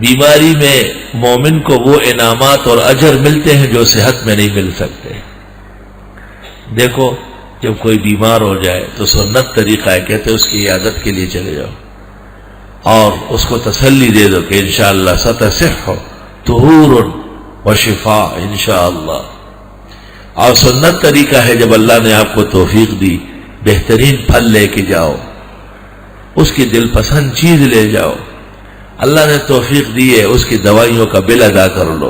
بیماری میں مومن کو وہ انعامات اور اجر ملتے ہیں جو صحت میں نہیں مل سکتے۔ دیکھو جب کوئی بیمار ہو جائے تو سنت طریقہ ہے، کہتے اس کی عیادت کے لیے چلے جاؤ اور اس کو تسلی دے دو کہ انشاءاللہ ستصح طہور و شفاء انشاءاللہ۔ اور سنت طریقہ ہے جب اللہ نے آپ کو توفیق دی بہترین پھل لے کے جاؤ، اس کی دل پسند چیز لے جاؤ، اللہ نے توفیق دی ہے اس کی دوائیوں کا بل ادا کر لو۔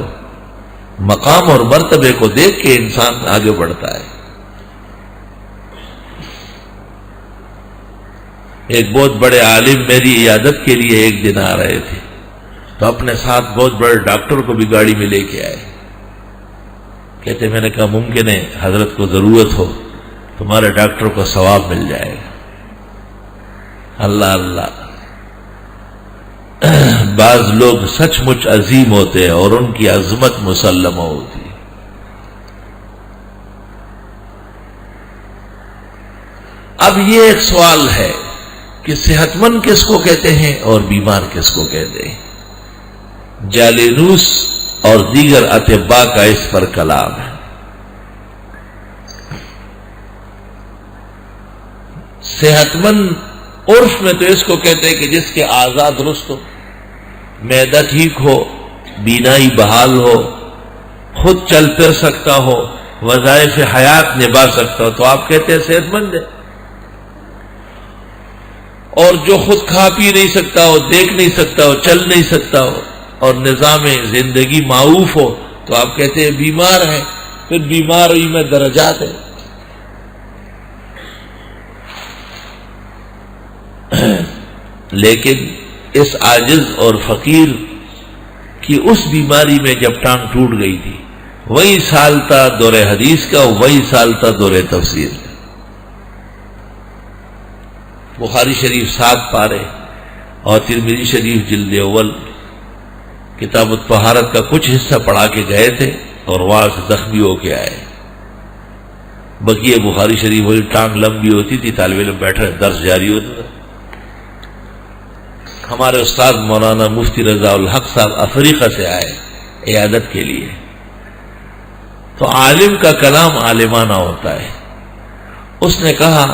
مقام اور مرتبے کو دیکھ کے انسان آگے بڑھتا ہے۔ ایک بہت بڑے عالم میری عیادت کے لیے ایک دن آ رہے تھے، تو اپنے ساتھ بہت بڑے ڈاکٹر کو بھی گاڑی میں لے کے آئے۔ کہتے میں نے کہا ممکن ہے حضرت کو ضرورت ہو، تمہارے ڈاکٹر کو ثواب مل جائے گا۔ اللہ اللہ، بعض لوگ سچ مچ عظیم ہوتے ہیں اور ان کی عظمت مسلمہ ہوتی ہے۔ اب یہ ایک سوال ہے کہ صحت مند کس کو کہتے ہیں اور بیمار کس کو کہتے ہیں؟ جالینوس اور دیگر اطباء کا اس پر کلام ہے۔ صحت مند عرف میں تو اس کو کہتے ہیں کہ جس کے اعضاء درست ہو، معدہ ٹھیک ہو، بینائی بحال ہو، خود چل پھر سکتا ہو، وظائف حیات نبھا سکتا ہو، تو آپ کہتے ہیں صحت مند ہے۔ اور جو خود کھا پی نہیں سکتا ہو، دیکھ نہیں سکتا ہو، چل نہیں سکتا ہو اور نظام زندگی معوف ہو، تو آپ کہتے ہیں بیمار ہے۔ پھر بیماری میں درجات ہیں۔ لیکن اس عاجز اور فقیر کی اس بیماری میں جب ٹانگ ٹوٹ گئی تھی، وہی سال تھا دور حدیث کا، وہی سال تھا دور تفسیر کا۔ بخاری شریف 7 پارے اور ترمذی شریف جلد اول کتاب الطہارت کا کچھ حصہ پڑھا کے گئے تھے اور وہاں سے زخمی ہو کے آئے۔ بقیہ بخاری شریف وہی ٹانگ لمبی ہوتی تھی، طالب علم بیٹھے درس جاری ہوتا تھا۔ ہمارے استاد مولانا مفتی رضا الحق صاحب افریقہ سے آئے عیادت کے لیے، تو عالم کا کلام عالمانہ ہوتا ہے۔ اس نے کہا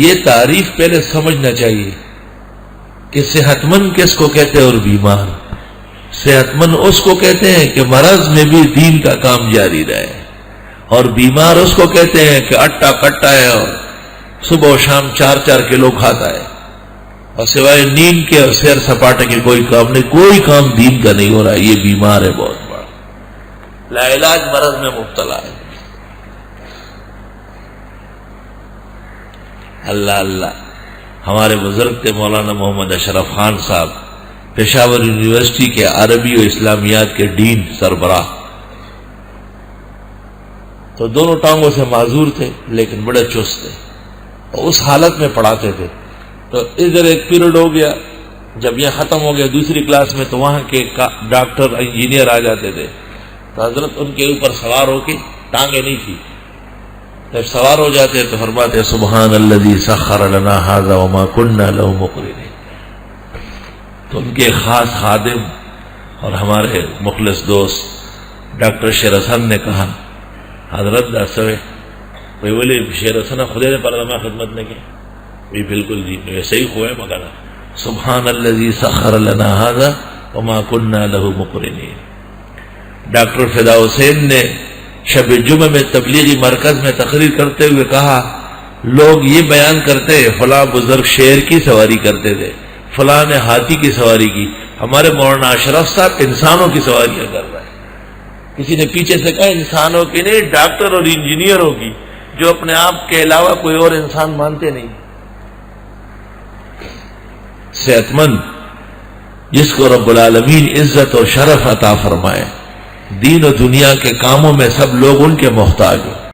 یہ تعریف پہلے سمجھنا چاہیے کہ صحت مند کس کو کہتے ہیں اور بیمار۔ صحت مند اس کو کہتے ہیں کہ مرض میں بھی دین کا کام جاری رہے، اور بیمار اس کو کہتے ہیں کہ اٹا کٹا ہے اور صبح و شام 4 کلو کھاتا ہے اور سوائے نیند کے اور سیر سپاٹے کے کوئی کام نہیں، کوئی کام دین کا نہیں ہو رہا ہے، یہ بیمار ہے، بہت بڑا لا علاج مرض میں مبتلا ہے۔ اللہ اللہ، ہمارے بزرگ تھے مولانا محمد اشرف خان صاحب، پشاور یونیورسٹی کے عربی و اسلامیات کے ڈین سربراہ، تو دونوں ٹانگوں سے معذور تھے لیکن بڑے چست تھے، اور اس حالت میں پڑھاتے تھے۔ تو ادھر ایک پیریڈ ہو گیا، جب یہ ختم ہو گیا دوسری کلاس میں، تو وہاں کے ڈاکٹر انجینئر آ جاتے تھے، تو حضرت ان کے اوپر سوار ہو کے، ٹانگیں نہیں تھی، جب سوار ہو جاتے تو فرماتے سبحان الذی سخر لنا ھذا وما كنا له مقرنین۔ تو ان کے خاص خادم اور ہمارے مخلص دوست ڈاکٹر شیر حسن نے کہا حضرت داسوے کوئی بولے شیر حسن خدا نے پرما خدمت نے کی بھی بالکل جی ایسے ہی ہوئے، مگر سبحان الذی سخر لنا ھذا وما كنا له مقرنین۔ ڈاکٹر فدا حسین نے شب جمعہ میں تبلیغی مرکز میں تقریر کرتے ہوئے کہا لوگ یہ بیان کرتے ہیں فلاں بزرگ شیر کی سواری کرتے تھے، فلاں نے ہاتھی کی سواری کی، ہمارے مولانا اشرف صاحب انسانوں کی سواریاں کر رہے ہیں۔ کسی نے پیچھے سے کہا انسانوں کی نہیں، ڈاکٹر اور انجینئروں کی، جو اپنے آپ کے علاوہ کوئی اور انسان مانتے نہیں۔ صحت مند جس کو رب العالمین عزت اور شرف عطا فرمائے، دین و دنیا کے کاموں میں سب لوگ ان کے محتاج ہو۔